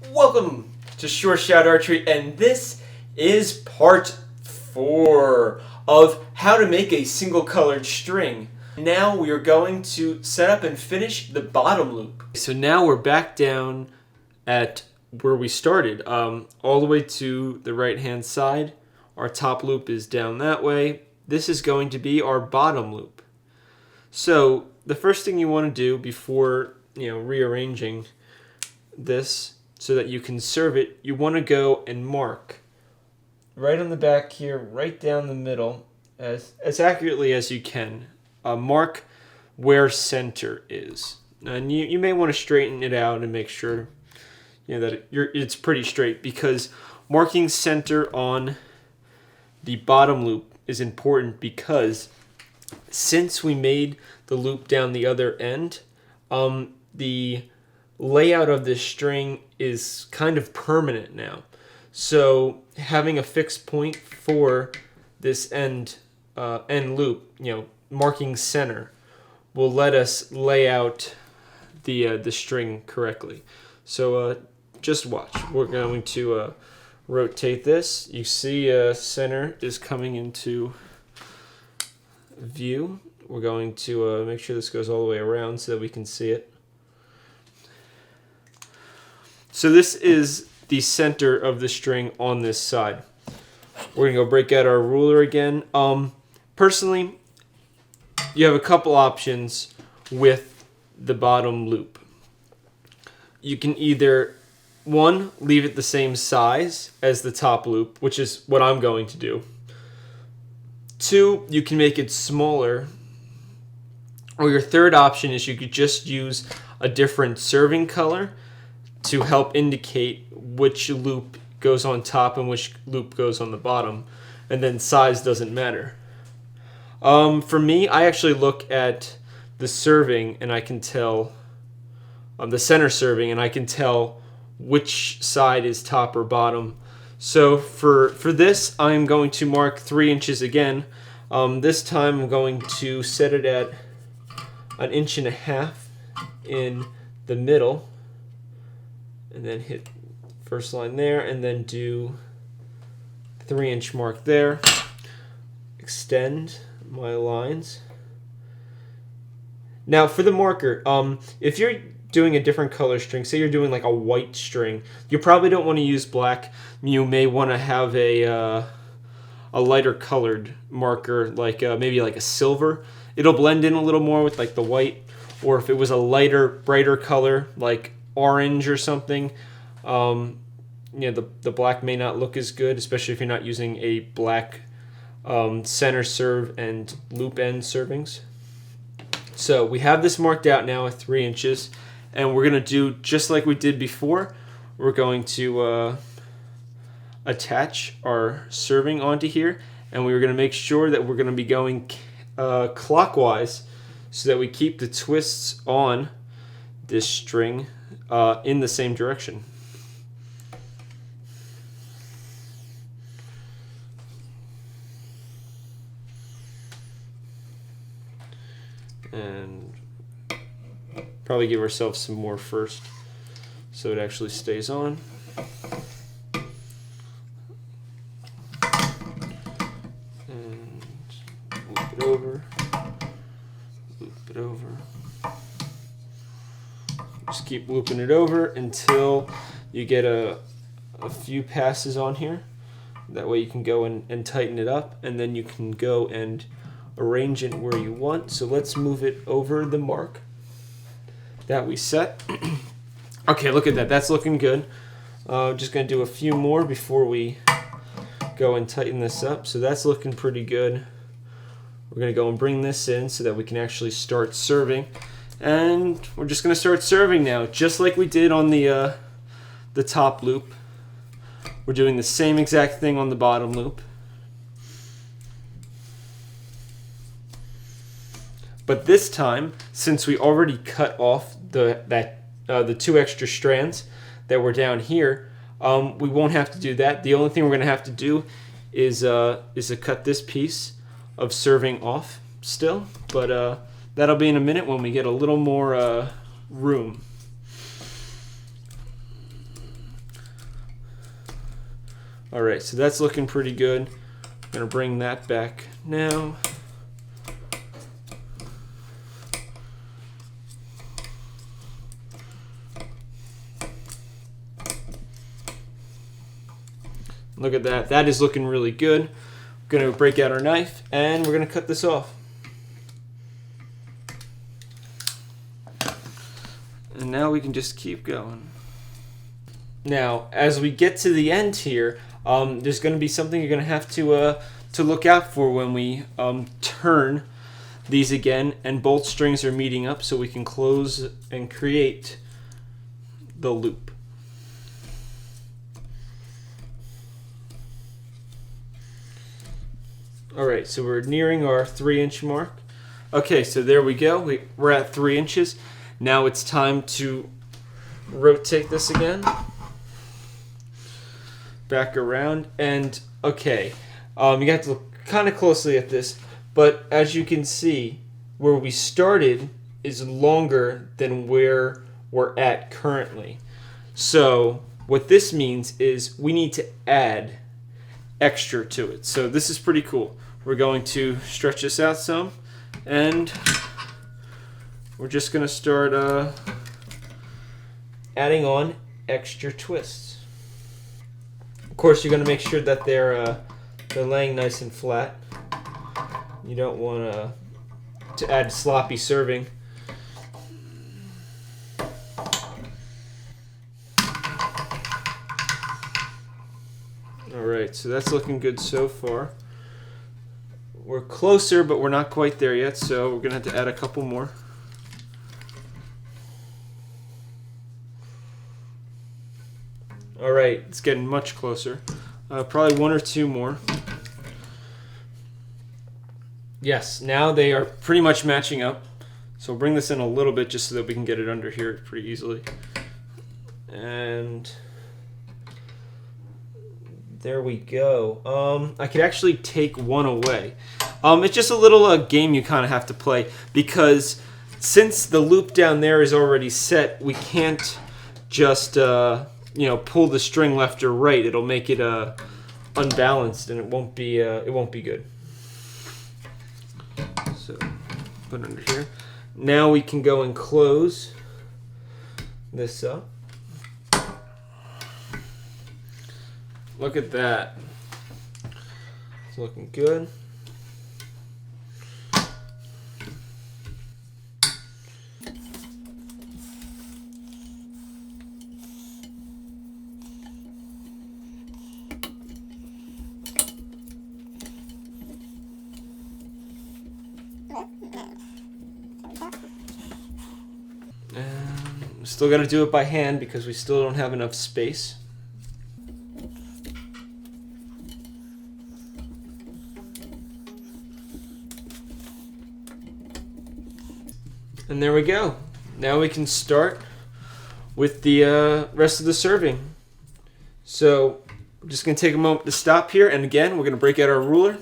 Welcome to Short Shot Archery, and this is part 4 of how to make a single colored string. Now we are going to set up and finish the bottom loop. So now we're back down at where we started, all the way to the right hand side. Our top loop is down that way. This is going to be our bottom loop. So the first thing you want to do before rearranging this so that you can serve it, you want to go and mark right on the back here, right down the middle, as accurately as you can. Mark where center is, and you may want to straighten it out and make sure that it's pretty straight, because marking center on the bottom loop is important, because since we made the loop down the other end, the layout of this string is kind of permanent now. So having a fixed point for this end loop, marking center, will let us lay out the string correctly. So just watch. We're going to rotate this. You see center is coming into view. We're going to make sure this goes all the way around so that we can see it. So this is the center of the string on this side. We're going to go break out our ruler again. Personally, you have a couple options with the bottom loop. You can either, one, leave it the same size as the top loop, which is what I'm going to do. Two, you can make it smaller. Or your third option is you could just use a different serving color to help indicate which loop goes on top and which loop goes on the bottom, and then size doesn't matter. For me, I actually look at the serving and I can tell, the center serving, and I can tell which side is top or bottom. So for this, I'm going to mark 3 inches again. This time I'm going to set it at 1.5 inches in the middle, and then hit first line there, and then do 3-inch mark there. Extend my lines. Now for the marker, if you're doing a different color string, say you're doing like a white string, you probably don't want to use black. You may want to have a lighter colored marker, like maybe like a silver. It'll blend in a little more with like the white. Or if it was a lighter, brighter color like orange or something, the black may not look as good, especially if you're not using a black center serve and loop end servings. So we have this marked out now at 3 inches, and we're going to do just like we did before. We're going to attach our serving onto here, and we're going to make sure that we're going to be going clockwise so that we keep the twists on this string in the same direction. And probably give ourselves some more first so it actually stays on. And loop it over. Loop it over. Just keep looping it over until you get a few passes on here. That way you can go and tighten it up, and then you can go and arrange it where you want. So let's move it over the mark that we set. Okay, look at that. That's looking good. Just going to do a few more before we go and tighten this up. So that's looking pretty good. We're going to go and bring this in so that we can actually start serving. And we're just going to start serving now, just like we did on the top loop. We're doing the same exact thing on the bottom loop. But this time, since we already cut off the 2 extra strands that were down here, we won't have to do that. The only thing we're going to have to do is to cut this piece of serving off still. But that'll be in a minute when we get a little more room. All right, so that's looking pretty good. I'm gonna bring that back now. Look at that. That is looking really good. We're going to break out our knife and we're going to cut this off. And now we can just keep going. Now, as we get to the end here, there's going to be something you're going to have to look out for when we turn these again and both strings are meeting up, so we can close and create the loop. Alright, so we're nearing our 3-inch mark. Okay, so there we go. We're at 3 inches. Now it's time to rotate this again. Back around. And, okay, you have to look kind of closely at this. But as you can see, where we started is longer than where we're at currently. So what this means is we need to add extra to it. So this is pretty cool. We're going to stretch this out some, and we're just going to start adding on extra twists. Of course, you're going to make sure that they're laying nice and flat. You don't want to add sloppy serving. Alright, so that's looking good so far. We're closer, but we're not quite there yet, so we're going to have to add a couple more. Alright, it's getting much closer. Probably 1 or 2 more. Yes, now they are pretty much matching up. So we'll bring this in a little bit just so that we can get it under here pretty easily. And there we go. I could actually take one away. It's just a little game you kind of have to play, because since the loop down there is already set, we can't just pull the string left or right. It'll make it unbalanced, and it won't be good. So put it under here. Now we can go and close this up. Look at that. It's looking good. And still got to do it by hand because we still don't have enough space. And there we go. Now we can start with the rest of the serving. So we're just going to take a moment to stop here. And again, we're going to break out our ruler,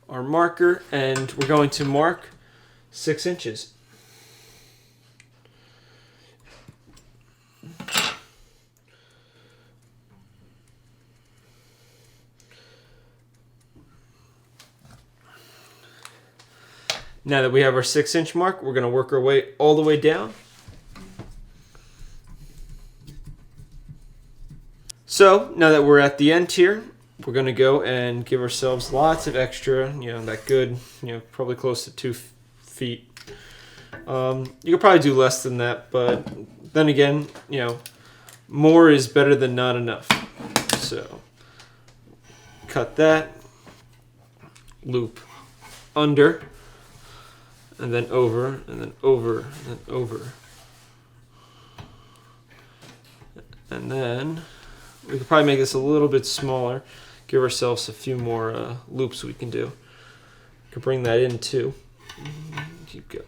our marker, and we're going to mark 6 inches. Now that we have our 6-inch mark, we're going to work our way all the way down. So now that we're at the end here, we're going to go and give ourselves lots of extra, that good, probably close to 2 feet. You could probably do less than that, but then again, more is better than not enough. So cut that, loop under, and then over, and then over, and then over. And then we could probably make this a little bit smaller, give ourselves a few more loops we can do. Could bring that in too. Keep going.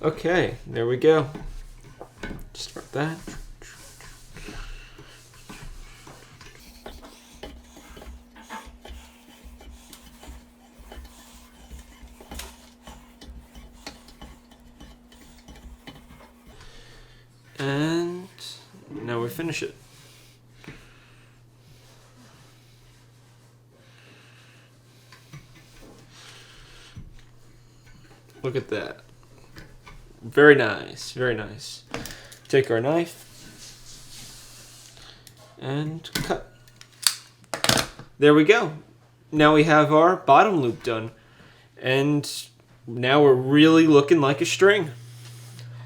Okay, there we go. Start that. Now we finish it. Look at that. Very nice, very nice. Take our knife and cut. There we go. Now we have our bottom loop done. And now we're really looking like a string.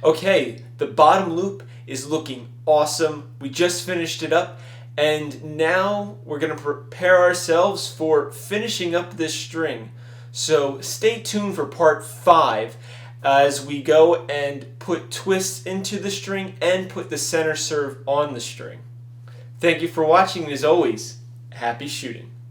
Okay, the bottom loop is looking awesome. We just finished it up. And now we're going to prepare ourselves for finishing up this string. So stay tuned for part 5 as we go and put twists into the string and put the center serve on the string. Thank you for watching, and as always, happy shooting.